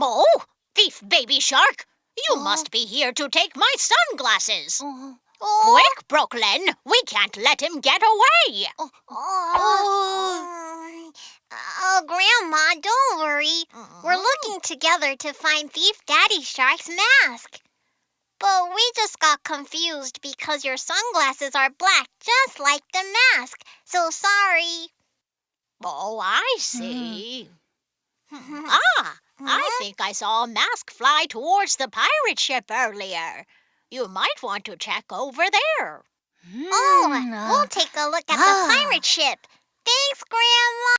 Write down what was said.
Oh, thief baby shark! You must be here to take my sunglasses. Quick, Brooklyn! We can't let him get away! Oh, Grandma, don't worry. We're looking together to find Thief Daddy Shark's mask. But we just got confused because your sunglasses are black, just like the mask. So sorry. Oh, I see. I think I saw a mask fly towards the pirate ship earlier. You might want to check over there. We'll take a look at the pirate ship. Thanks, Grandma.